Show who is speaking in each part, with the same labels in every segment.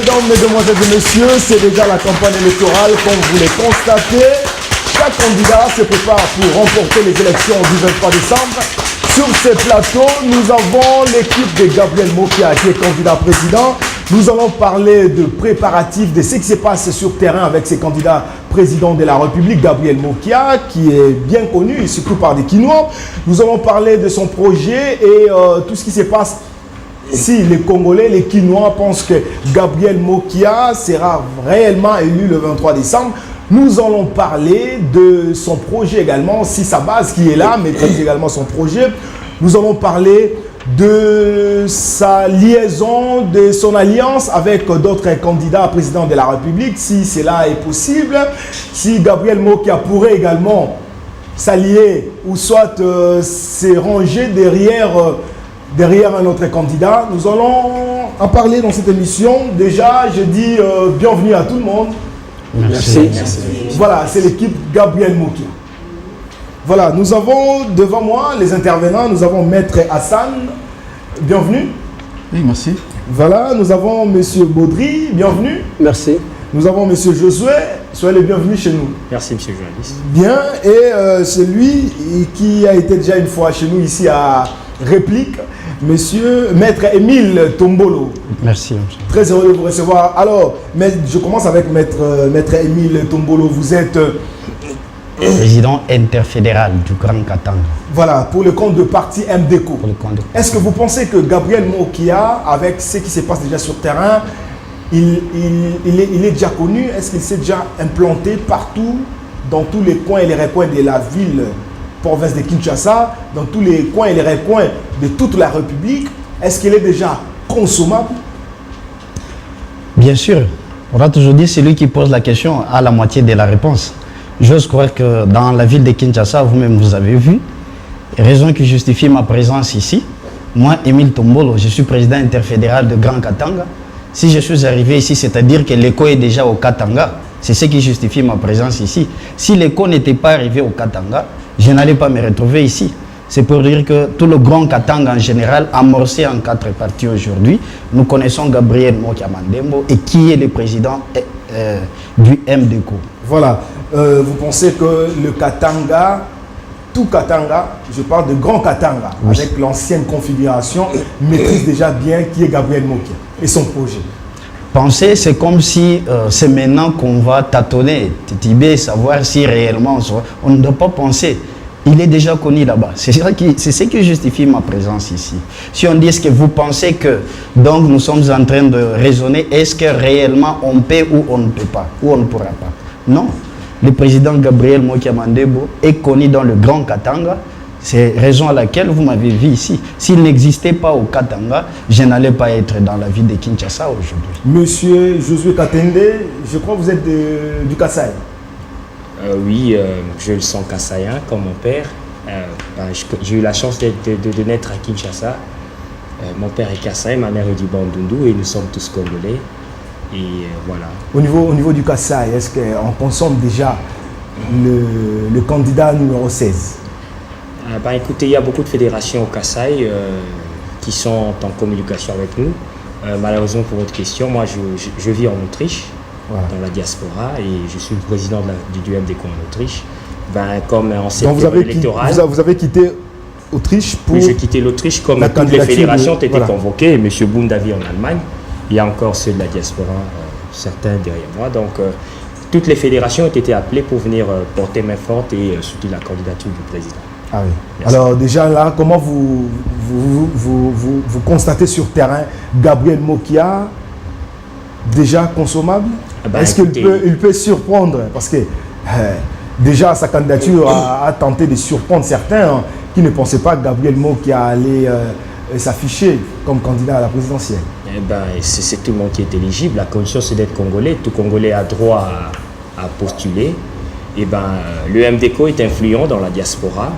Speaker 1: Mesdames, Mesdemoiselles et Messieurs, c'est déjà la campagne électorale. Comme vous le constatez, chaque candidat se prépare pour remporter les élections du 23 décembre. Sur ces plateaux, nous avons l'équipe de Gabriel Mokia qui est candidat président. Nous allons parler de préparatifs, de ce qui se passe sur terrain avec ces candidats présidents de la République. Gabriel Mokia, qui est bien connu, surtout par des Quinois. Nous allons parler de son projet et tout ce qui se passe. Si les Congolais, les Quinois pensent que Gabriel Mokia sera réellement élu le 23 décembre, nous allons parler de son projet également, si sa base qui est là maîtrise également son projet. Nous allons parler de sa liaison, de son alliance avec d'autres candidats à président de la République, si cela est possible. Si Gabriel Mokia pourrait également s'allier ou soit se ranger derrière un autre candidat. Nous allons en parler dans cette émission. Déjà, je dis bienvenue à tout le monde.
Speaker 2: Merci.
Speaker 1: Voilà, c'est l'équipe Gabriel Mokia. Voilà, nous avons devant moi les intervenants. Nous avons Maître Hassan, bienvenue.
Speaker 2: Oui, merci.
Speaker 1: Voilà, nous avons Monsieur Baudry, bienvenue.
Speaker 3: Merci.
Speaker 1: Nous avons Monsieur Josué, soyez les bienvenus chez nous.
Speaker 4: Merci, Monsieur le journaliste.
Speaker 1: Bien, et celui qui a été déjà une fois chez nous ici à Réplique, Maître Émile Tombolo.
Speaker 2: Merci. Monsieur.
Speaker 1: Très heureux de vous recevoir. Alors, je commence avec Maître Émile Tombolo. Vous êtes
Speaker 2: président interfédéral du Grand Katanga.
Speaker 1: Voilà, pour le compte de parti MDECO. Est-ce que vous pensez que Gabriel Mokia, avec ce qui se passe déjà sur le terrain, il est déjà connu? Est-ce qu'il s'est déjà implanté partout, dans tous les coins et les recoins de la ville, province de Kinshasa, dans tous les coins et les recoins de toute la République? Est-ce qu'il est déjà consommable?
Speaker 2: Bien sûr. On a toujours dit celui qui pose la question a la moitié de la réponse. J'ose croire que dans la ville de Kinshasa, vous-même vous avez vu, raison qui justifie ma présence ici. Moi, Émile Tombolo, je suis président interfédéral de Grand Katanga. Si je suis arrivé ici, c'est-à-dire que l'écho est déjà au Katanga. C'est ce qui justifie ma présence ici. Si l'écho n'était pas arrivé au Katanga, je n'allais pas me retrouver ici. C'est pour dire que tout le Grand Katanga en général, amorcé en 4 parties aujourd'hui, nous connaissons Gabriel Mokia Mandembo et qui est le président du MDECO.
Speaker 1: Voilà. Vous pensez que le Katanga, tout Katanga, je parle de Grand Katanga, oui, avec l'ancienne configuration, maîtrise déjà bien qui est Gabriel Mokia et son projet?
Speaker 2: Penser, c'est comme si c'est maintenant qu'on va tâtonner, titiller, savoir si réellement on ne doit pas penser. Il est déjà connu là-bas. C'est ce qui justifie ma présence ici. Si on dit est-ce que vous pensez que donc nous sommes en train de raisonner, est-ce que réellement on peut ou on ne peut pas, ou on ne pourra pas? Non. Le président Gabriel Mokia Mandembo est connu dans le Grand Katanga. C'est la raison à laquelle vous m'avez vu ici. S'il n'existait pas au Katanga, je n'allais pas être dans la ville de Kinshasa aujourd'hui. Monsieur
Speaker 1: Josué Katende, je crois que vous êtes du Kasaï.
Speaker 4: Oui, je le sens kassaïen comme mon père. J'ai eu la chance de naître à Kinshasa. Mon père est kassaï, ma mère est du Bandundu et nous sommes tous congolais. Et voilà. Au
Speaker 1: niveau du Kasaï, est-ce qu'on consomme déjà le candidat numéro 16?
Speaker 4: Écoutez, il y a beaucoup de fédérations au Kasaï qui sont en communication avec nous. Malheureusement pour votre question, moi je vis en Autriche, voilà, dans la diaspora, et je suis le président du MDECO en Autriche. Comme en cette période électorale.
Speaker 1: Vous avez quitté Autriche pour...
Speaker 4: Oui, j'ai quitté l'Autriche comme toutes les fédérations ont été convoquées. M. Bundavi en Allemagne, il y a encore ceux de la diaspora, certains derrière moi. Donc toutes les fédérations ont été appelées pour venir porter main forte et soutenir la candidature du président.
Speaker 1: Ah oui. Merci. Alors déjà là, comment vous constatez sur terrain Gabriel Mokia déjà consommable? Est-ce qu'il peut surprendre? Parce que déjà sa candidature a tenté de surprendre certains qui ne pensaient pas que Gabriel Mokia allait s'afficher comme candidat à la présidentielle.
Speaker 4: C'est tout le monde qui est éligible. La condition c'est d'être congolais. Tout Congolais a droit à postuler. Le MDECO est influent dans la diaspora.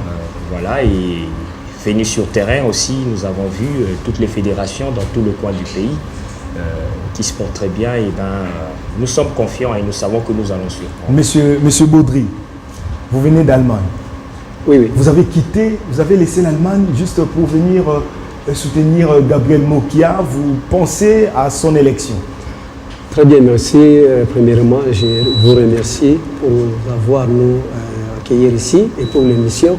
Speaker 4: Voilà, et venu sur terrain aussi, nous avons vu toutes les fédérations dans tout le coin du pays qui se portent très bien. Nous sommes confiants et nous savons que nous allons surprendre.
Speaker 1: Monsieur Baudry, vous venez d'Allemagne.
Speaker 3: Oui.
Speaker 1: Vous avez laissé l'Allemagne juste pour venir soutenir Gabriel Mokia. Vous pensez à son élection?
Speaker 3: Très bien, merci. Premièrement, je vous remercie pour avoir nous accueillis ici et pour l'émission.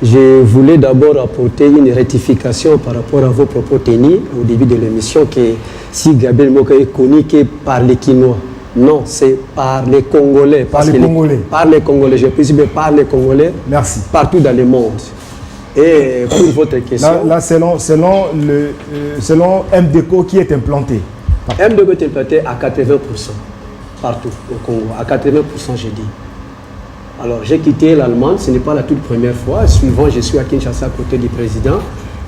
Speaker 3: Je voulais d'abord apporter une rectification par rapport à vos propos tenus au début de l'émission que si Gabriel Moka est connu que par les Quinois. Non, c'est par les Congolais.
Speaker 1: Par les Congolais.
Speaker 3: Par les Congolais, je précise par les Congolais.
Speaker 1: Merci.
Speaker 3: Partout dans le monde. Et pour votre question...
Speaker 1: Là selon MDECO qui est implanté.
Speaker 3: MDECO est implanté à 80% partout au Congo. À 80%, j'ai dit. Alors, j'ai quitté l'Allemagne, ce n'est pas la toute première fois. Souvent, je suis à Kinshasa à côté du président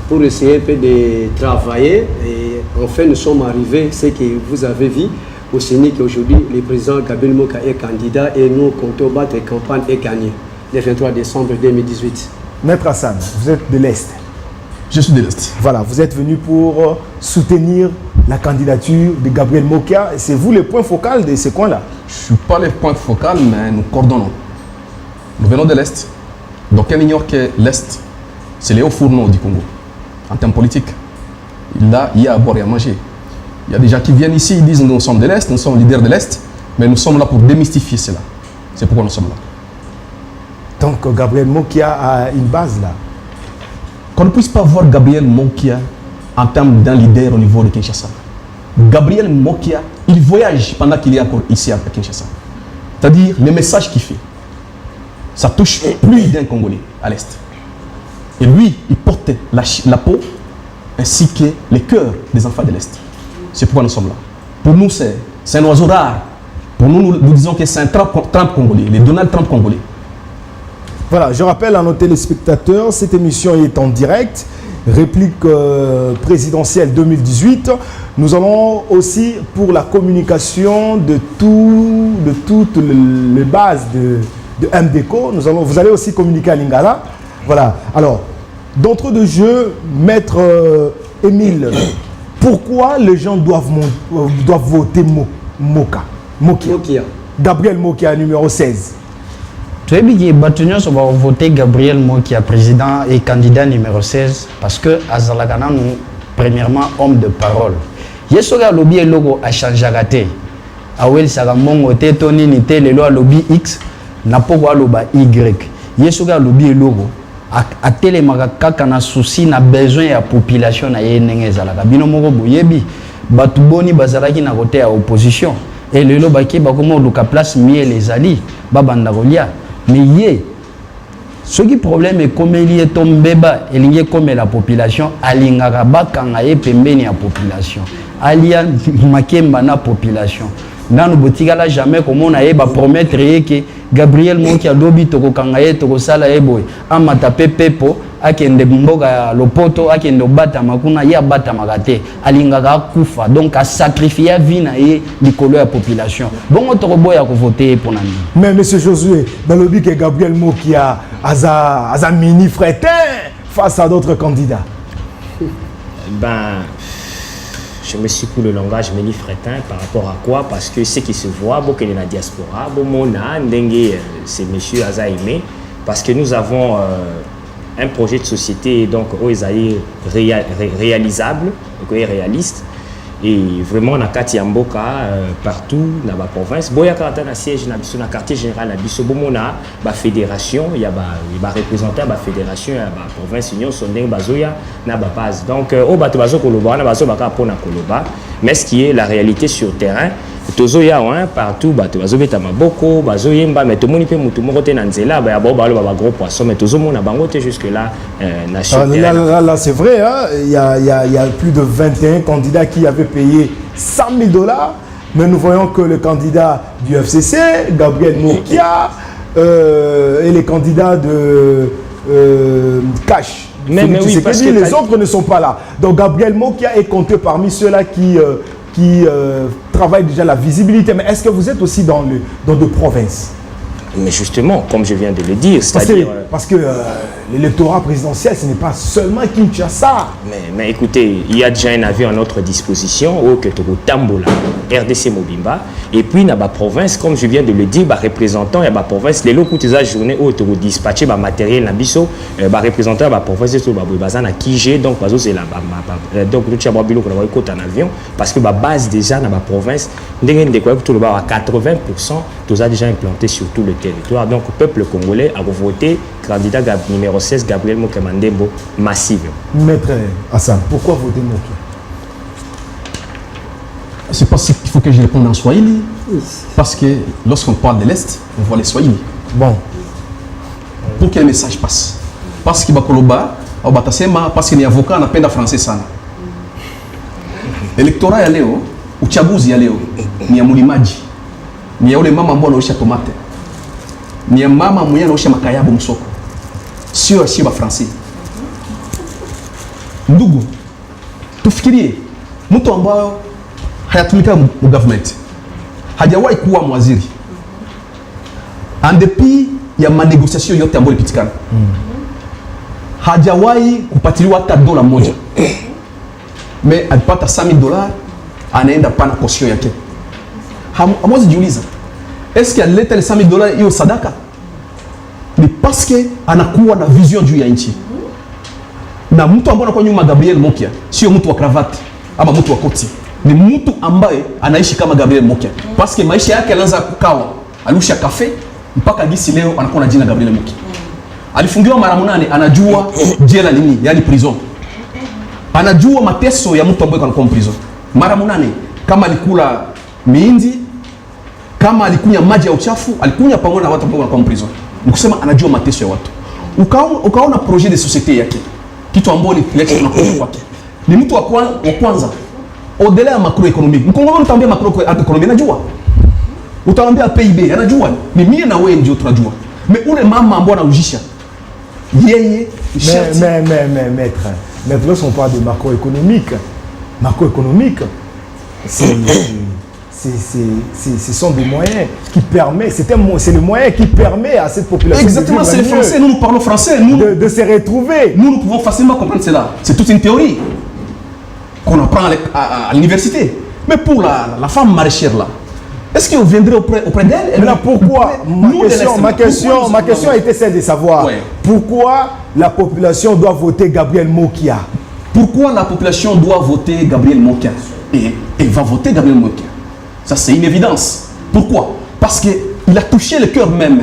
Speaker 3: pour essayer un peu de travailler. Et enfin, nous sommes arrivés, ce que vous avez vu, au Sénégal qu'aujourd'hui, le président Gabriel Moka est candidat et nous comptons battre campagne et gagner le 23 décembre 2018.
Speaker 1: Maître Hassan, vous êtes de l'Est.
Speaker 5: Je suis de l'Est.
Speaker 1: Voilà, vous êtes venu pour soutenir la candidature de Gabriel Moka. C'est vous le point focal de ce coin-là?
Speaker 5: Je ne suis pas le point focal, mais nous coordonnons. Nous venons de l'Est. Donc, on ignore que l'Est, c'est les hauts fourneaux du Congo. En termes politiques, là, il y a à boire et à manger. Il y a des gens qui viennent ici, ils disent nous sommes de l'Est, nous sommes leaders de l'Est, mais nous sommes là pour démystifier cela. C'est pourquoi nous sommes là.
Speaker 1: Donc, Gabriel Mokia a une base là.
Speaker 5: Qu'on ne puisse pas voir Gabriel Mokia en termes d'un leader au niveau de Kinshasa. Gabriel Mokia, il voyage pendant qu'il est encore ici à Kinshasa. C'est-à-dire, les messages qu'il fait, ça touche plus d'un Congolais à l'Est. Et lui, il porte la peau ainsi que les cœurs des enfants de l'Est. C'est pourquoi nous sommes là. Pour nous, c'est un oiseau rare. Pour nous, nous disons que c'est un Trump congolais, le Donald Trump congolais.
Speaker 1: Voilà, je rappelle à nos téléspectateurs, cette émission est en direct, réplique présidentielle 2018. Nous allons aussi, pour la communication de toutes les bases de MDECO, vous allez aussi communiquer à Lingala. Voilà, alors, d'entre deux jeux, Maître Émile, pourquoi les gens doivent voter Mokia? Gabriel Mokia, numéro 16.
Speaker 2: Tu sais bien que va voter Gabriel Mokia, président et candidat numéro 16, parce que Azalakana, nous, premièrement, homme de parole. Yesoga lobby et logo a changé à gâter. Awel Sagamongo, Tétoni, Nité, le lobby X, n'a pas loba Y. Yesoga lobby et logo. A télémaga kana souci na besoin ya population na yenenge zalaka bino moko boyebi batu boni bazalaki na côté ya opposition et lelo baki bakomo luka place mie les ali babanda kolia mais yé ce qui problème est comme il est tombé bas elingi comme la population alingaka bakanga ye pembeni ya population alia makemba na population nanu botikala jamais comme on a promettre que Gabriel Mokia lobi toko kangaye toko sala eboy amata pepepo akende mboga lopoto akende bata makuna ya bata magate alingaka kufa donc a sacrifier vie na ye likolo ya population bongo toko boya ko voter pour nani.
Speaker 1: Mais monsieur Josué, dans le but que Gabriel Mokia a mini fretin face à d'autres candidats.
Speaker 4: Ben je me suis pour le langage meni fretin par rapport à quoi? Parce que ce qui se voit, beaucoup de la diaspora, c'est monsieur Aza aimé, parce que nous avons un projet de société donc réalisable, donc réaliste, et vraiment on a Katiamboka partout dans la province. Boya Karata na siège na biso na quartier général na biso bomona ba fédération, il y a ba représentant ba fédération ya ba province union sondeng bazoya na ba base. Donc au bato bazo koloba na bazo baka pona koloba, mais ce qui est la réalité sur terrain, tozoya partout bato bazo beta maboko, bazo yemba mais to moni pe mutu moko te na nzela ba ba ba gros poisson mais tozo mona bango te jusque là na sur terrain.
Speaker 1: Là c'est vrai hein, il y a plus de 21 candidats qui avaient payé $100 000, mais nous voyons que le candidat du FCC, Gabriel Mokia, et les candidats de Cash,
Speaker 4: mais oui, parce que
Speaker 1: les autres ne sont pas là. Donc Gabriel Mokia est compté parmi ceux-là qui travaillent déjà la visibilité. Mais est-ce que vous êtes aussi dans de provinces?
Speaker 4: Mais justement, comme je viens de le dire,
Speaker 1: parce que l'électorat présidentiel, ce n'est pas seulement Kinshasa.
Speaker 4: Mais écoutez, il y a déjà un avis à notre disposition au Tambola, RDC Mobimba, et puis dans la province, comme je viens de le dire, représentant de la province, les locaux de la journée où tu dispatché matériel dans biso, représentant de la province, c'est na Kije, donc c'est là, donc nous avons un avion parce que la base déjà dans la province, à 80%, tout a déjà implanté sur tout le territoire. Donc le peuple congolais a voté candidat numéro 16 Gabriel Mokia-Mandembo massive.
Speaker 1: Maître Hassan, pourquoi voter Mokia?
Speaker 5: C'est parce qu'il faut que je réponde en Swahili. Parce que lorsqu'on parle de l'Est, on voit les Swahili.
Speaker 1: Bon.
Speaker 5: Pour que le message passe. Parce que Bakoloba, parce que les avocats n'appellent français sana. L'électorat ya leo, uchaguzi ya leo, ni ya mulimaji. Ni ya ule mama ambao anaosha tomate. Ni ya mama mwenye anaosha makayabu msoko. Sio ya français. Ndugu, tufikirie mtu ambao hayatumika mu government. Hajawahi kuwa mwaziri. En dépit ya manegociation yote ambayo ilipitikana. Hajawahi kupatiliwa hata dola moja. Mais alipata $100,000 anaenda pana caution yake. Hamwezi jiuliza, est-ce qu'il alileta les $100,000 hiyo sadaka? Ni parce que anakuwa na vision juu ya nchi. Na mtu ambaye anakuwa nyuma Gabriel Mokia sio mtu wa cravate ama mtu wa koti. Ni mtu ambaye anaishi kama Gabriel Mokia. Parce que maisha yake anaanza kukawa. Alusha kafe mpaka gisi leo anakuwa na jina Gabriel Mokia. Alifungiwa mara 8, anajua jela nini, yani prison. Anajua mateso ya mtu ambaye anakuwa prison. Mara 8 kama alikula miindi, kama alikunya maji ya uchafu, alikunya pamoja na watu ambao wanakuwa prison. Nikusema anajua mateso ya watu. Ukaona projet de société yake. Kitu ambacho ni kileta tunakuwa kwake. Ni mtu wa kwanza au-delà ya macroéconomique. Mkongomani utaambia macroéconomique anajua. Utaambia PIB anajua. Ni mimi na wewe ndio tunajua. Mais ule mama ambaye anaujisha yeye
Speaker 1: mais lorsqu'on parle de macroéconomique, ce sont des moyens qui permettent, c'est le moyen qui permet à cette population.
Speaker 5: Exactement, c'est le français, nous parlons français,
Speaker 1: de se retrouver.
Speaker 5: Nous pouvons facilement comprendre cela. C'est toute une théorie qu'on apprend à l'université. Mais pour la femme maraîchère là, est-ce qu'on viendrait auprès d'elle?
Speaker 1: Maintenant, pourquoi ma question a été celle de savoir pourquoi la population doit voter Gabriel Mokia?
Speaker 5: Pourquoi la population doit voter Gabriel Mokia? Et elle va voter Gabriel Mokia. Ça, c'est une évidence. Pourquoi? Parce qu'il a touché le cœur même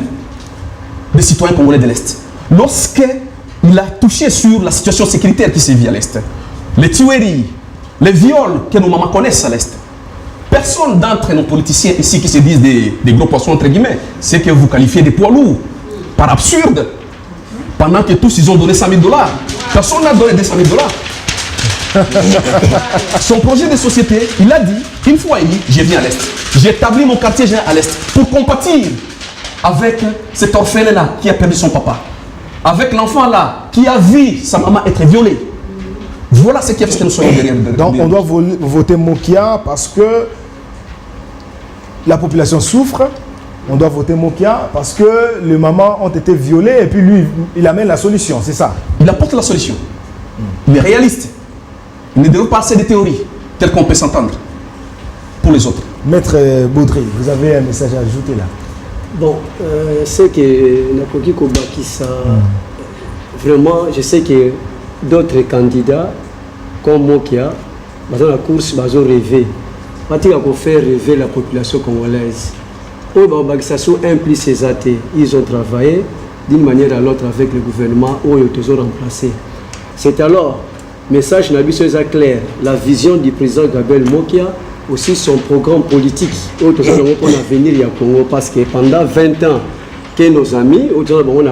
Speaker 5: des citoyens congolais de l'Est. Lorsqu'il a touché sur la situation sécuritaire qui se vit à l'Est, les tueries, les viols que nos mamans connaissent à l'Est. Personne d'entre nos politiciens ici qui se disent des gros poissons, entre guillemets, c'est que vous qualifiez des poids lourds. Par absurde. Pendant que tous, ils ont donné $100,000. Personne n'a donné $200,000. Son projet de société, il a dit, une fois élu, je viens à l'Est. J'ai établi mon quartier général à l'Est pour compatir avec cet orphelin-là qui a perdu son papa. Avec l'enfant-là qui a vu sa maman être violée. Voilà ce qui a fait que nous soyons derrière.
Speaker 1: Donc on doit voter Mokia parce que la population souffre. On doit voter Mokia parce que les mamans ont été violées et puis lui, il amène la solution, c'est ça?
Speaker 5: Il apporte la solution. Il est réaliste. Il ne développe pas assez de théories telles qu'on peut s'entendre pour les autres.
Speaker 1: Maître Baudry, vous avez un message à ajouter là?
Speaker 3: Bon, c'est que Nakoki Kobakisa, vraiment, je sais que d'autres candidats comme Mokia, dans la course, ils ont rêvé. Ils ont fait rêver la population congolaise. Ils ont travaillé d'une manière à l'autre avec le gouvernement où ils ont remplacé. C'est alors, message Nabiso est clair, la vision du président Gabriel Mokia, aussi son programme politique, où nous avons pour l'avenir au Congo, parce que pendant 20 ans, que nos amis, où nous avons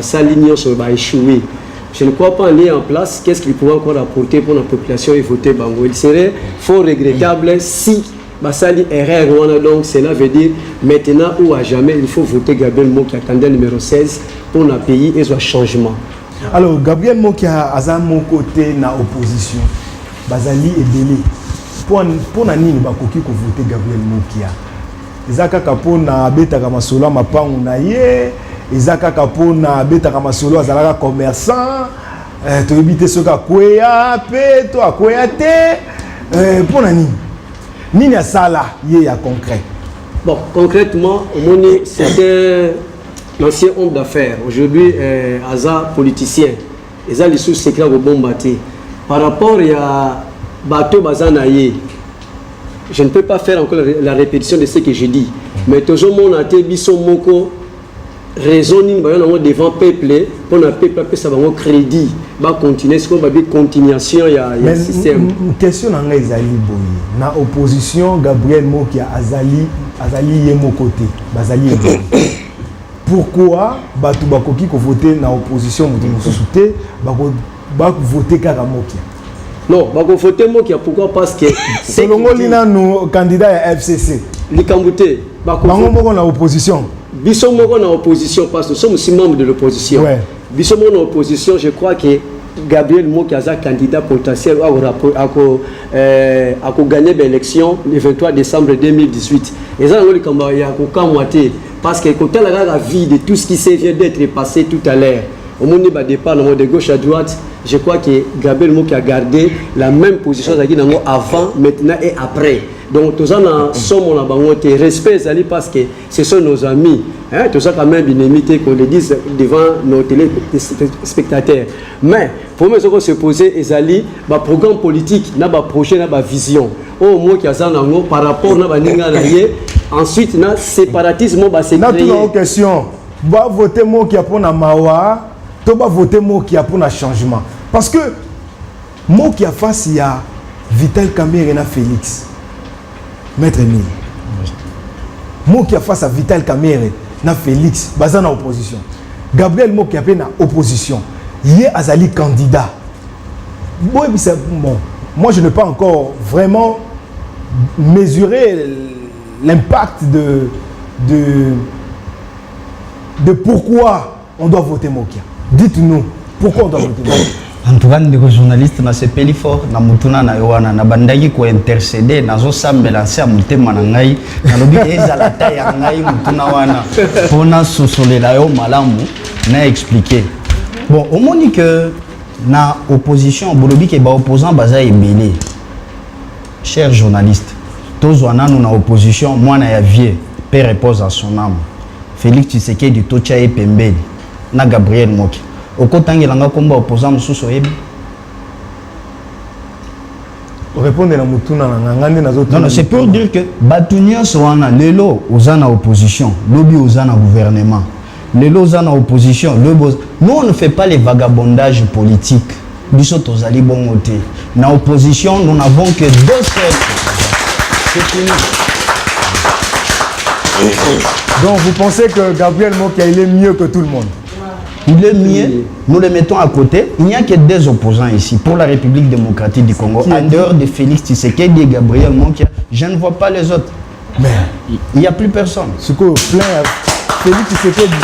Speaker 3: sa ligne va échouer. Je ne crois pas aller en place. Qu'est-ce qu'il pourrait encore apporter pour la population et voter Bango? Il serait fort regrettable si Bassali erreur. Donc cela veut dire maintenant ou à jamais, il faut voter Gabriel Mokia, candidat numéro 16 pour le pays et son changement.
Speaker 1: Alors Gabriel Mokia a mon côté na opposition. Bazali et Délé. Pour nani nous bakoki ko voter Gabriel Mokia. Ezaka kapona beta kama sola mapangu na ye ezaka kapona betaka masolo azalaka commerçant to ebite soka kwea pe to akwea te pona nini asala ye ya concret.
Speaker 3: Bon, concrètement, c'était l'ancien homme d'affaires. Aujourd'hui, Aza politicien. Aza les sous-secrets au bon bâti. Par rapport à Bateau Bazanaye, je ne peux pas faire encore la répétition de ce que j'ai dit. Mais toujours mon athée, Bisson Moko, raison devant peuple, pour le peuple, ça va avoir crédit. Va continuer, ce qu'on va dire continuation, il y a un système.
Speaker 1: Une question dans les Azali Boye. Dans l'opposition, Gabriel Moki a Azali Yemo côté. Bazali Yemo. Pourquoi Batou Bakoki ko voté dans l'opposition, Bako voté Karamoki?
Speaker 3: Non, Bako voté Moki, pourquoi? Parce que
Speaker 1: selon Lina, nos candidats à FCC.
Speaker 3: Likambouté.
Speaker 1: Bako dans l'opposition.
Speaker 3: Bisson Moko dans l'opposition, parce que nous sommes aussi membres de l'opposition.
Speaker 1: Ouais.
Speaker 3: Bisson Moko dans l'opposition, je crois que Gabriel Moki est un candidat potentiel à gagner l'élection le 23 décembre 2018. Et ça, il y a un parce que quand on a la vie de tout ce qui vient d'être passé tout à l'heure, au moment du départ, de gauche à droite, je crois que Gabriel Moki a gardé la même position avant, maintenant et après. Donc, tous sommes en respect parce que ce sont nos amis. Hein? Tout ça, quand même, une imité qu'on le dise devant nos téléspectateurs. Mais, pour moi, ce qu'on se posait, Ezali, le programme politique, le projet, la vision. Au moins, qu'il y a par rapport à ensuite, le séparatisme, c'est créé.
Speaker 1: Une question. Va voter moi qui a pour la Mawa, tu vas voter moi qui a pour le changement. Parce que, moi qui a face, il y a Vital Kamerhe et Félix. Maître Emile. Moi qui a face à Vital Kamerhe, na Félix, basé en opposition. Gabriel Mo qui a fait en opposition. Hier, Azali candidat. Bon, moi, je n'ai pas encore vraiment mesuré l'impact de pourquoi on doit voter Mokia. Dites-nous, pourquoi on doit voter Mokia?
Speaker 2: En tout cas, les journalistes na sepeli fort na mutuna na yowana na bandaki ko intercéder nazo sambelancer à mutema na ngai na lobi ezala ta ya ngai mutuna wana pona sosolela yo malamu na expliquer. Bon, au moins que na opposition bolobi ke ba opposant baza ebele. Chers journalistes, tozwana nous na opposition moi na ya vie paix repose à son âme. Félix Tshisekedi tocha e pembeli na Gabriel Moki. Okotangelanga komba opposant mususu ebi.
Speaker 1: Répondre à mutuna na ngande na zoto.
Speaker 2: Non, c'est pour dire que Batunia soana lelo ozana opposition, lobi ozana gouvernement. Lelo ozana opposition, nous on ne fait pas les vagabondages politiques. Biso tozali bongote. Na opposition, nous n'avons que deux seuls. C'est fini.
Speaker 1: Donc vous pensez que Gabriel Mokia il est mieux que tout le monde?
Speaker 2: Il est mieux, nous le mettons à côté. Il n'y a que deux opposants ici pour la République démocratique du Congo. En dehors de Félix Tshisekedi et Gabriel Mokia, je ne vois pas les autres.
Speaker 1: Mais
Speaker 2: il n'y a plus personne.
Speaker 1: Ce que plein Félix Tshisekedi.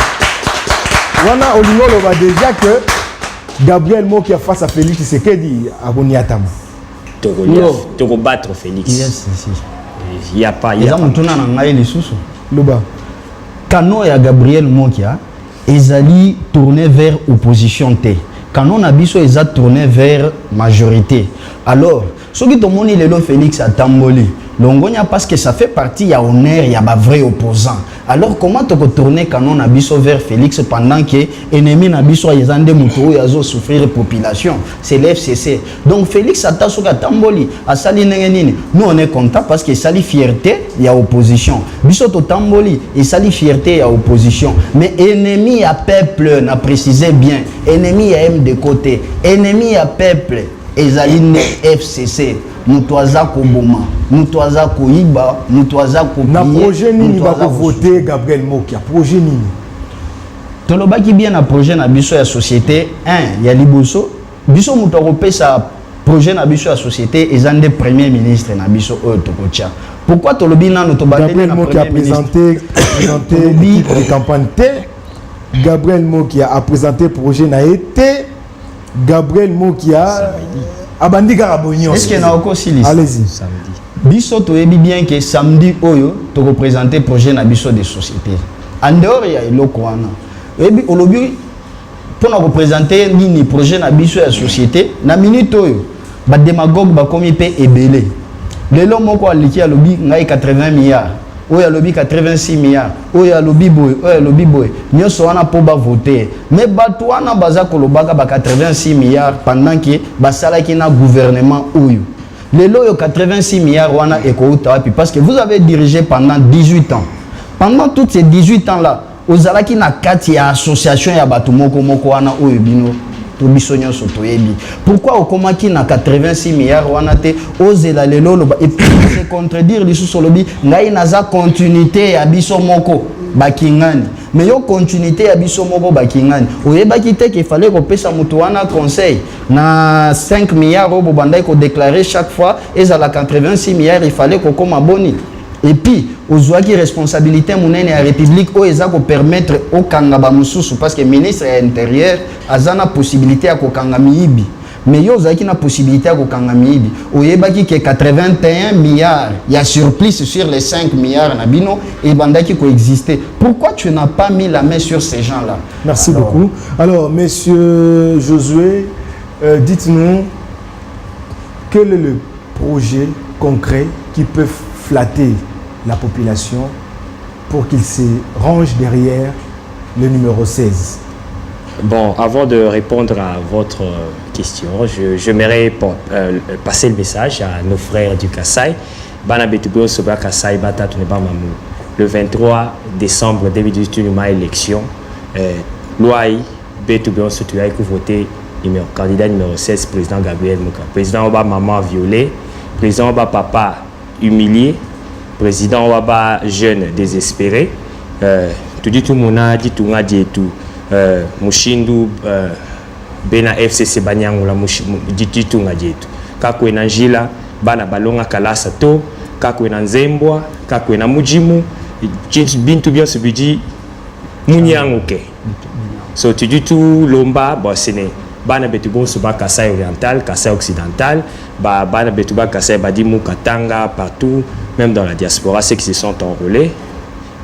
Speaker 1: Wana Olingolo va déjà que Gabriel Mokia face à Félix Tshisekedi à Goniatama.
Speaker 4: Tu vas battre Félix.
Speaker 2: Yes,
Speaker 4: il n'y a pas.
Speaker 2: Il y a
Speaker 1: Luba.
Speaker 2: Kano et Gabriel Mokia. Ils allaient tourner vers l'opposition. Quand on a biso, ils ont tourné vers la majorité. Alors, ce qui est le monde, Félix a tamboli. Longonia parce que ça fait partie, il y a honneur, il y a un vrai opposant. Alors, comment tu peux tourner quand on a biso vers Félix pendant que l'ennemi n'a biso, ils ont des moutons, ils ont souffrir la population. C'est l'FCC. Donc, Félix a tamboli. Nous, on est content parce que ça fierté, il y a opposition. Biso to tamboli, et ça fierté, il y a opposition. Mais ennemi à peuple, n'a précisé bien. Ennemi à M de côté. Ennemi à peuple, Ezaline FCC. Nous toisa koboma, nous toisa koiba, nous toisa kopier.
Speaker 1: Na projet nini va voter Gabriel Mokia? Projet nini?
Speaker 2: Toloba qui bien na projet na biso ya société, il y a liboso. Biso muto européen sa projet na biso ya société et des premier ministre na biso tokocha. Pourquoi tolobi na no tobandeli na
Speaker 1: Gabriel Mokia a présenté l'équipe de campagne T. Gabriel Mokia a présenté projet na été. Gabriel Mokia Abandi Garabonio.
Speaker 2: Est-ce qu'il y a encore si liste?
Speaker 1: Allez-y.
Speaker 2: Biso to ebi bien que samedi oyo to représenter projet na biso de société. En dehors il y a eloko wana. oyebi olobi pour nous représenter nini projet na biso ya société na minute oyo ba démagogue ba komi pe ebele lelo moko aliki alobi ngai 80 milliards oyo alobi 86 milliards oyo alobi boy nyonso wana po ba voter mais bato wana baza kolobaka ba 86 milliards pendant que basalaki na gouvernement oyo lelo yo 86 milliards wana ekouta wapi parce que vous avez dirigé pendant 18 ans pendant tous ces 18 ans là ozalaki na kati ya association ya bato moko wana oyo bino to biso nyonso toyebi pourquoi okomaki na 86 milliards wana te ozela lelo loba et puis se contredire lisusu lobi ngai naza continuité ya biso moko bakingani mais yo continuité ya biso moko bakingani oyebaki te qu'il fallait kopesa mutu wana conseil na 5 milliards obo bandai ko déclarer chaque fois ezala 86 milliards il fallait kokoma boni et puis ozwaki responsabilité monene ya république o eza ko permettre au kangaba mususu parce que ministre ya intérieur azana possibilité ya kokanga miyibi mais yo ozaki na possibilité ya kokanga miyibi oyebaki ke 81 milliards ya surplus sur les 5 milliards na bino et bandaki ko exister. Pourquoi tu n'as pas mis la main sur ces gens-là?
Speaker 1: Merci beaucoup. Alors monsieur Josué, dites-nous quel est le projet concret qui peut flatter la population pour qu'il se range derrière le numéro 16.
Speaker 4: Bon, avant de répondre à votre question, j'aimerais passer le message à nos frères du Kassai. Le 23 décembre 2018, il y a une élection. L'OAI, voté candidat numéro 16, président Gabriel Moka. Président Oba maman violée, président Oba papa humilié, président Oba jeune désespéré. Tout dit tout le monde a dit tout a dit tout. Mushindu bena FCC banyangula dit tout a dit tout. Kako ena jila bana balonga kalasa to, kako ena nzembwa, kako ena mujimu, bintu bien se bidi munyanguke. So tu dis tout lomba bon c'est bana betubo suba Kassai oriental, Kassai occidental, bana betuba Kassai badimu Katanga partout, même dans la diaspora, ceux qui se sont enrôlés.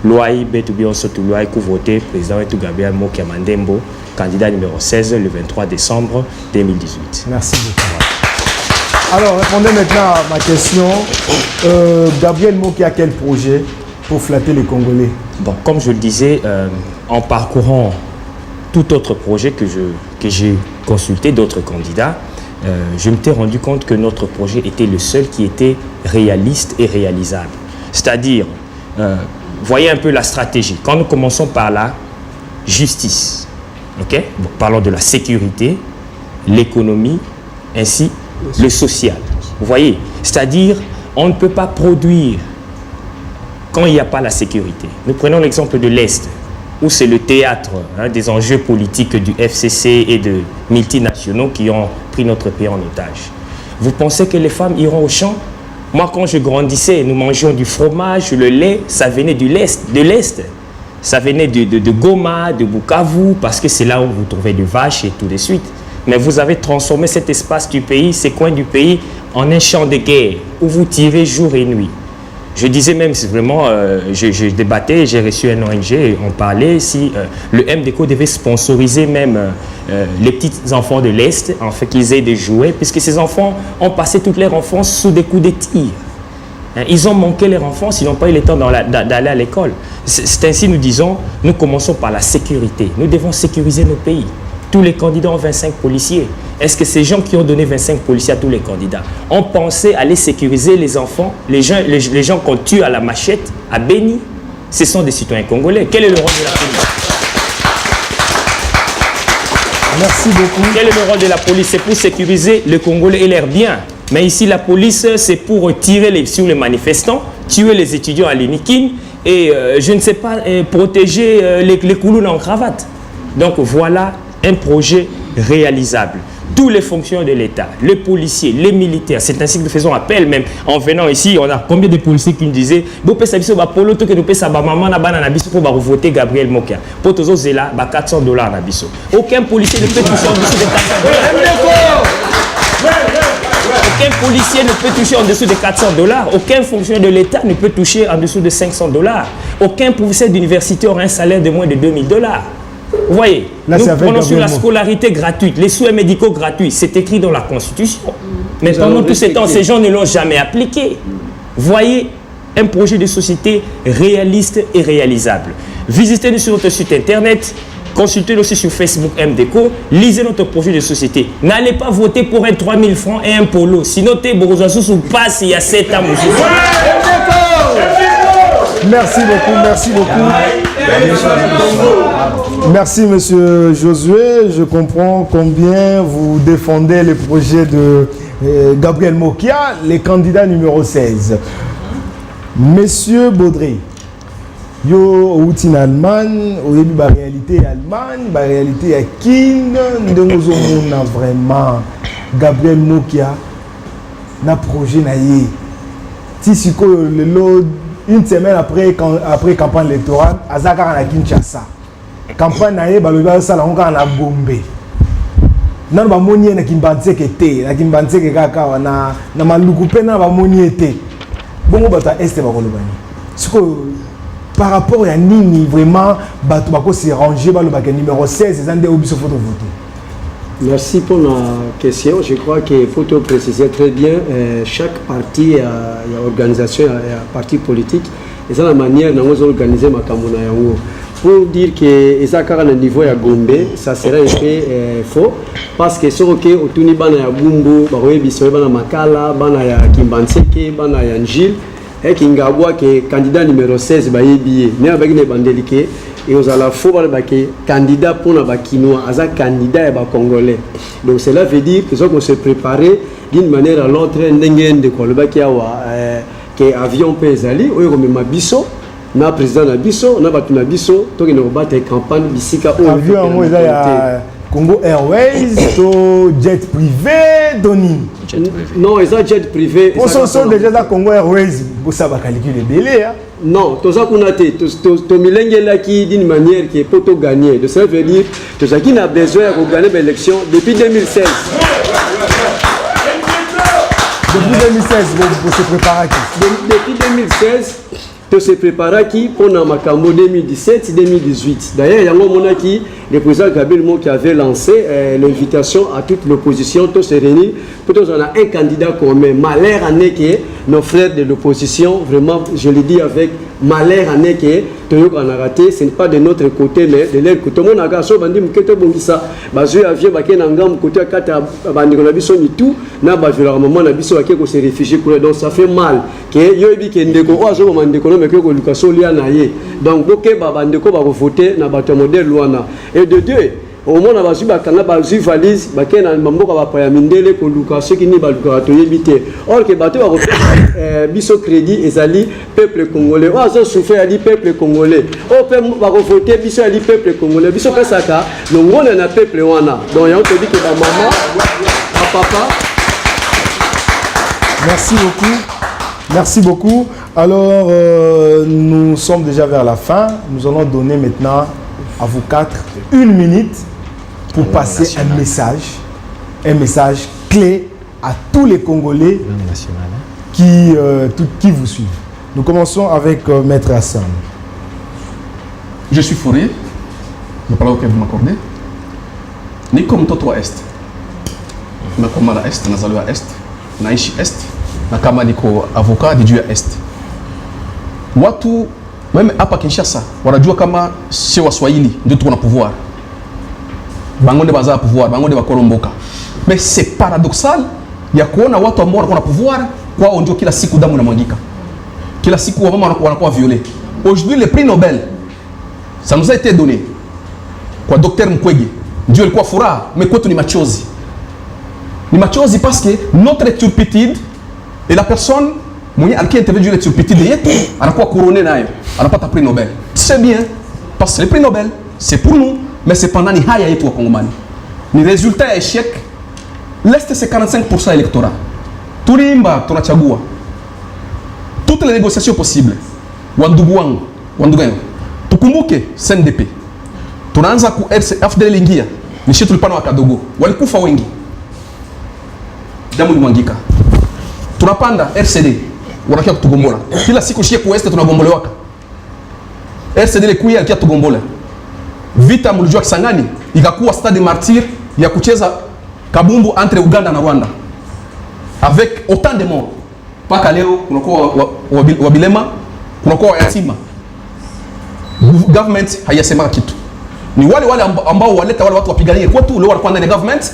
Speaker 4: L'OAI betubi on surtout l'OAI qui voté président et tout Gabriel Mokia Mandembo, candidat numéro 16 le 23 décembre 2018.
Speaker 1: Merci beaucoup. Alors répondez maintenant à ma question. Gabriel Mokia a quel projet pour flatter les Congolais?
Speaker 4: Bon, comme je le disais, en parcourant tout autre projet que j'ai consulté d'autres candidats, je m'étais rendu compte que notre projet était le seul qui était réaliste et réalisable. C'est-à-dire, voyez un peu la stratégie. Quand nous commençons par la justice, okay? Donc, parlons de la sécurité, l'économie, ainsi le social. Vous voyez, c'est-à-dire, on ne peut pas produire quand il n'y a pas la sécurité. Nous prenons l'exemple de l'Est, où c'est le théâtre des enjeux politiques du FCC et de multinationaux qui ont pris notre pays en otage. Vous pensez que les femmes iront au champ? Moi, quand je grandissais, nous mangions du fromage, le lait, ça venait de l'Est. Ça venait de Goma, de Bukavu, parce que c'est là où vous trouvez des vaches et tout de suite. Mais vous avez transformé cet espace du pays, ces coins du pays, en un champ de guerre, où vous tirez jour et nuit. Je disais même, c'est vraiment, je débattais, j'ai reçu un ONG, et on parlait si le MDECO devait sponsoriser même les petits enfants de l'Est, en fait qu'ils aient des jouets, puisque ces enfants ont passé toute leur enfance sous des coups de tir. Ils ont manqué leur enfance, ils n'ont pas eu le temps d'aller à l'école. C'est ainsi, nous disons, nous commençons par la sécurité. Nous devons sécuriser nos pays. Tous les candidats ont 25 policiers. Est-ce que ces gens qui ont donné 25 policiers à tous les candidats ont pensé aller sécuriser les enfants, les gens qu'on tue à la machette, à Beni? Ce sont des citoyens congolais. Quel est le rôle de la police?
Speaker 1: Merci beaucoup.
Speaker 4: Quel est le rôle de la police? C'est pour sécuriser les Congolais et leurs biens. Mais ici, la police, c'est pour tirer sur les manifestants, tuer les étudiants à l'Inikin et, je ne sais pas, protéger les coulous en cravate. Donc voilà un projet réalisable. Tous les fonctionnaires de l'État, les policiers, les militaires, c'est ainsi que nous faisons appel même. En venant ici, on a combien de policiers qui nous disaient pour voter Gabriel Mokia. Pour tous autres, là, $400. Aucun policier ne peut toucher en dessous de $400. Aucun policier ne peut toucher en dessous de $400. Aucun fonctionnaire de l'État ne peut toucher en dessous de $500. Aucun professeur d'université aura un salaire de moins de $2000. Vous voyez,
Speaker 1: là,
Speaker 4: nous prenons sur la
Speaker 1: Gabriel
Speaker 4: scolarité gratuite, les soins médicaux gratuits, c'est écrit dans la Constitution. Mais pendant tous ces temps, ces gens ne l'ont jamais appliqué. Voyez un projet de société réaliste et réalisable. Visitez-nous sur notre site internet, consultez-nous aussi sur Facebook MDECO, lisez notre projet de société. N'allez pas voter pour un 3000 francs et un polo. Sinon, t'es Borozasou passe il y a 7 ans.
Speaker 1: Merci beaucoup, merci beaucoup. Merci monsieur Josué. Je comprends combien vous défendez le projet de Gabriel Mokia, les candidats numéro 16. Monsieur Baudry, yo outin Allemagne, au début la réalité Allemagne, la réalité à Kin, nous avons vraiment Gabriel Mokia, na projet naïe. Si une semaine après campagne électorale, Azaka na Kinshasa. Campagne naïe, baloba sala onka na Gombe. Nan ba moni na Kimbantseke te, na Kimbantseke kaka na malukupe na ba moni te. Bongo bata este ba kolobani. Siko par rapport à nini vraiment bato bako se ranger ba le numéro 16 et ande obiso photo voter.
Speaker 3: Merci pour la question. Je crois qu'il faut te préciser très bien, chaque parti, il y a organisation, il y a parti politique, et c'est la manière dont nous organisons ma Kamuna. Pour dire que ça à niveau de Gombe, ça serait un peu faux, parce que sur que au Tuni bana ya Bumbu, baroye bisoye bana Makala, bana ya Kimbantseke, bana ya Njil, et Kingabwa que candidat numéro 16 ba yebiye, mais avec les bandeliqués. Et aux à la fois candidat pour la Bakinois, un candidat et Congolais. Donc cela veut dire que qu'on se préparer d'une manière à l'autre, de que avion pesali, ou comme Mabiso, na président Nabiso, na battu Nabiso, donc il va battre campagne bisika.
Speaker 1: Avion moi Congo Airways, to jet privé, Doni.
Speaker 3: Non, ils ont jet privé.
Speaker 1: On sont déjà dans Congo Airways, vous savez calculer le délai.
Speaker 3: Non, tout ça qu'on a été, tout millennial là qui d'une manière qui est pour tout gagner. De ça veut dire tout ça qui n'a besoin de gagner l'élection depuis 2016.
Speaker 1: Depuis 2016, vous se préparez qui?
Speaker 3: Depuis 2016, tu se prépares qui pour la Macambo 2017-2018. D'ailleurs, il y a un moment qui le président Gabriel Mo qui avait lancé l'invitation à toute l'opposition de se réunir pour qu'on ait un candidat commun. Malheur en est que nos frères de l'opposition, vraiment, je le dis avec malheur en est que on a raté, ce n'est pas de notre côté, mais de leur côté. Mon agaso bandi mukete bongisa, bazu avion baké nangam côté kata bandi on a biso ni tout, na bavira maman na biso baké ko se réfugier pour donc ça fait mal. Que yo bi ke ndeko o azo mandeko no meke ko lukaso lia na ye. Donc boké ba bandeko ba voter na bato modèle luana. Et de deux, au moins, on a une valise, on a un mindele pour Lucas, qui n'est pas le or, que bateau a biso crédit et zali peuple congolais. Oh, ça souffert à peuple congolais. Oh, va voter biso à peuple congolais. Biso Pesaka, le monde est un peuple wana. Donc, on te dit que ma maman, ma papa.
Speaker 1: Merci beaucoup. Merci beaucoup. Alors, nous sommes déjà vers la fin. Nous allons donner maintenant à vous quatre 1 minute pour passer un message clé à tous les Congolais qui vous suivent. Nous commençons avec Maître Hassan.
Speaker 5: Je suis Fourier, la parole que vous m'accordez. Ni comme toi Est. Na comme la Est, na zalua Est, na ishi Est, na kama niko avocat de Dieu Est. Watu même hapa Kinshasa wanajua kama si Waswahili ndio tuko na pouvoir. Bangonde baza pouvoir, bangonde bakolomboka. Mais c'est paradoxal ya kuona watu ambao wanakuwa na pouvoir kwao ndio kila siku damu inamwagika. Kila siku wamama wanakuwa violés. Aujourd'hui le prix Nobel ça nous a été donné kwa Dr Mukwege. Dieu alikuwa furaha, mais kwetu ni machozi. Ni machozi parce que notre turpitude et la personne mwenye alikuwa interview ile turpitude yetu anakuwa couronné nayo. Anapata prix Nobel. C'est bien parce que le prix Nobel c'est pour nous, mais c'est pendant ni haya yetu wa Kongomani. Ni résultat échec. L'Est c'est 45% électorat. Tulimba tunachagua. Toutes les négociations possibles. Wandugu wangu, tukumbuke CNDP. Tunaanza ku FDL ingia. Ni shetu tulipana wa Kadogo. Walikufa wengi. Damu imwangika. Tunapanda RCD. Wanakia kutugombola. Kila siku shie ku Est tunagombole waka. RCD le kuya alikia tugombola. vita mlijua Kisangani ikakuwa stade martyr ya kucheza kabumbu entre Uganda na Rwanda avec autant de morts. Paka leo kunakuwa wabilema, kunakuwa wayatima. Government hayasema kitu. Ni wale ambao waleta wale watu wapiganie kwetu leo wanakuwa ndani ya government,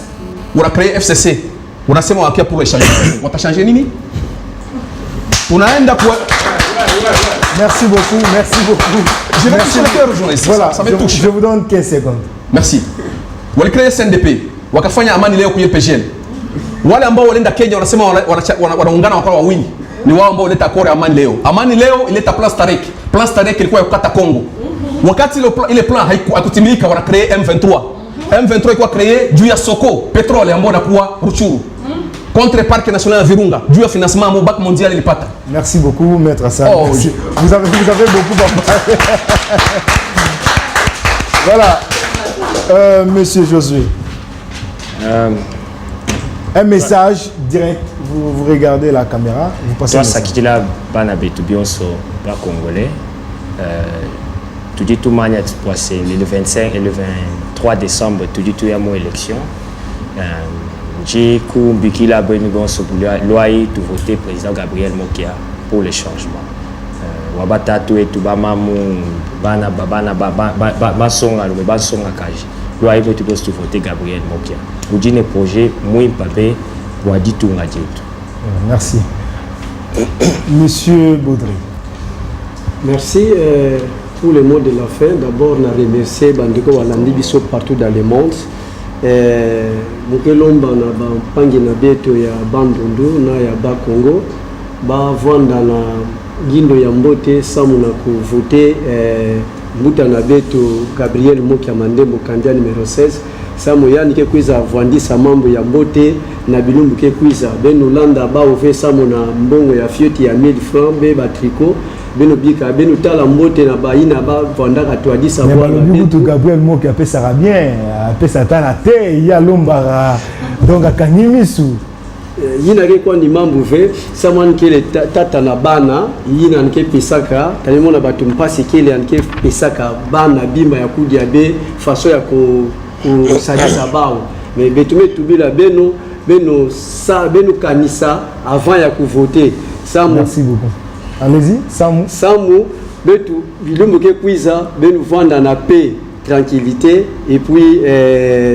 Speaker 5: wana créer FCC. Unasema wakia pour échanger. Watachanger nini? Tunaenda kwa
Speaker 1: Merci beaucoup, merci beaucoup.
Speaker 5: Je vais toucher le cœur aux journalistes.
Speaker 1: Voilà,
Speaker 5: ça me touche.
Speaker 1: Je vous donne 15 secondes.
Speaker 5: Merci. Wale créer SNDP, wakafanya amani leo kwenye PGL. Wale ambao walienda Kenya wanasema wanaungana wakawa wawili. Ni wao ambao waleta akora amani leo. Amani leo ileta plan Starek. Plan Starek ilikuwa ya kukata Kongo. Wakati ile plan haikutimilika wana créer M23. M23 ilikuwa créer juu ya soko petrole ambao nakuwa Ruchuru. Contre Parc National ya Virunga, juu ya financement au Banque Mondiale ilipata.
Speaker 1: Merci beaucoup, Maître Hassan. Oh, oui. Vous avez beaucoup parlé. Voilà. Monsieur Josué. Un message direct. Vous regardez la caméra. Vous passez.
Speaker 4: Toi, ça qui là, Banabe, tout bien sur bas congolais. Tout dit tout manière de passer le 25 et le 23 décembre, tout dit tout y a mon élection. J'ai coupé la bonne loi tout voté président Gabriel Mokia pour les changements. Wabata tout et tout bamamu bana basonga le basonga kaji. Loi tout poste voter Gabriel Mokia. Vous dites le projet moi papé pour dit tout ngadi tout.
Speaker 1: Merci. Monsieur Baudry.
Speaker 3: Merci pour le mot de la fin. D'abord, on a remercié Bandeko Walandi Bisso partout dans le monde. Mukelomba na bangi na beto ya Bandundu na ya Bakongo ba vanda na gindo ya Mbote samu na kuvote mbuta na beto Gabriel Mokia Mandembo candidat numéro 16 samu yani ke kuiza vwandisa mambo ya Mbote na bilumbu ke kuiza beno landa ba ove samu na mbongo ya fioti ya 1000 francs be ba tricot beno bika beno tala Mbote na baina ba vandaka toadisa
Speaker 1: kwa balobi to Gabriel Mokia apesa bien apesa tana te ya lombara donc akanyimisu
Speaker 3: yina ke kwa ni mambo ve saman ke le tata na bana yina nke pesaka talimona batu mpasi ke le nke pesaka bana bimba ya kudia be faso ya ko sadisa bao mais betume tubila beno kanisa avant ya ku voter samu.
Speaker 1: Merci beaucoup. Allez-y,
Speaker 3: samu betu bilumbu ke kuiza beno vanda na paix, tranquillité et puis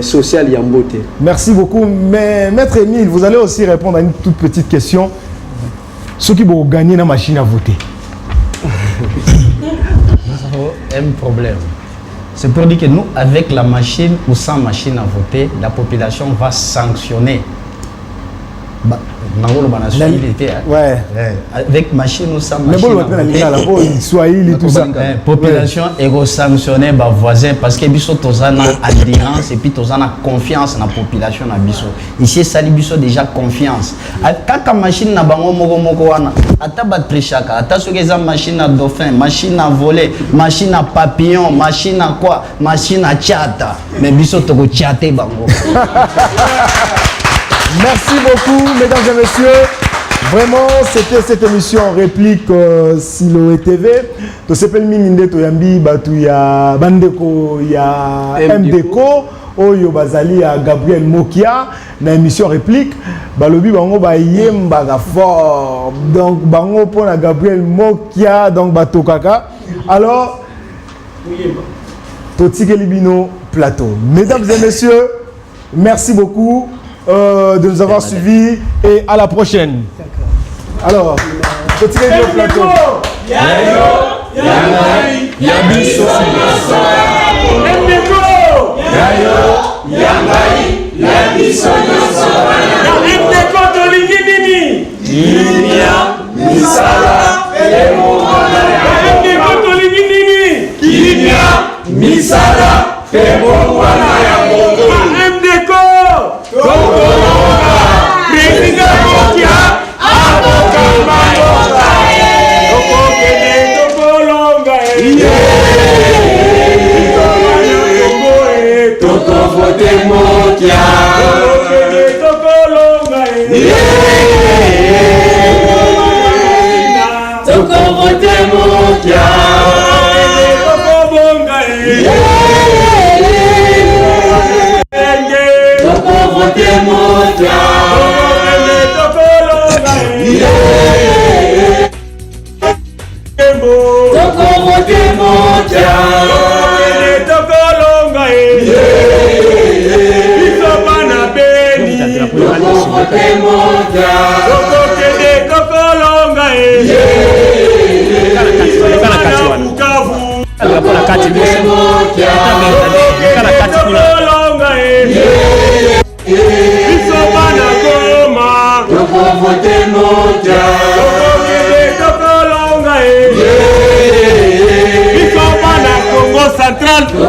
Speaker 3: social Yambote.
Speaker 1: Merci beaucoup. Mais Maître Émile, vous allez aussi répondre à une toute petite question. Ceux qui vont gagner la machine à voter.
Speaker 2: Nous avons un problème. C'est pour dire que nous, avec la machine ou sans machine à voter, la population va sanctionner.
Speaker 1: Ouais.
Speaker 2: Avec machine ou sans machine.
Speaker 1: Mais
Speaker 2: la population est sanctionnée par voisins parce que biso tozana adhérence et puis tozana confiance dans la population na biso. Ici ça dit biso déjà confiance. Kaka machine na bango moko wana ata bat trichaka ata soki eza machine à dauphin, machine à voler, machine à papillon, machine à quoi, machine à tchata. Mais biso toko tchater bango.
Speaker 1: Merci beaucoup, mesdames et messieurs. Vraiment, c'était cette émission réplique Siloé TV. To s'appelle Mininde to Yambi, Batu ya Bandeko, ya MDeko, Oyo Bazali ya Gabriel Mokia, na émission réplique. Balobi bango ba yemba fort. Donc bango pour la Gabriel Mokia, donc Bato Kaka. Alors, Totike Libino Plateau. Mesdames et messieurs, merci beaucoup de nous avoir suivis et à la prochaine. Alors, petit plateau.
Speaker 6: Toko vote Mokia. Central,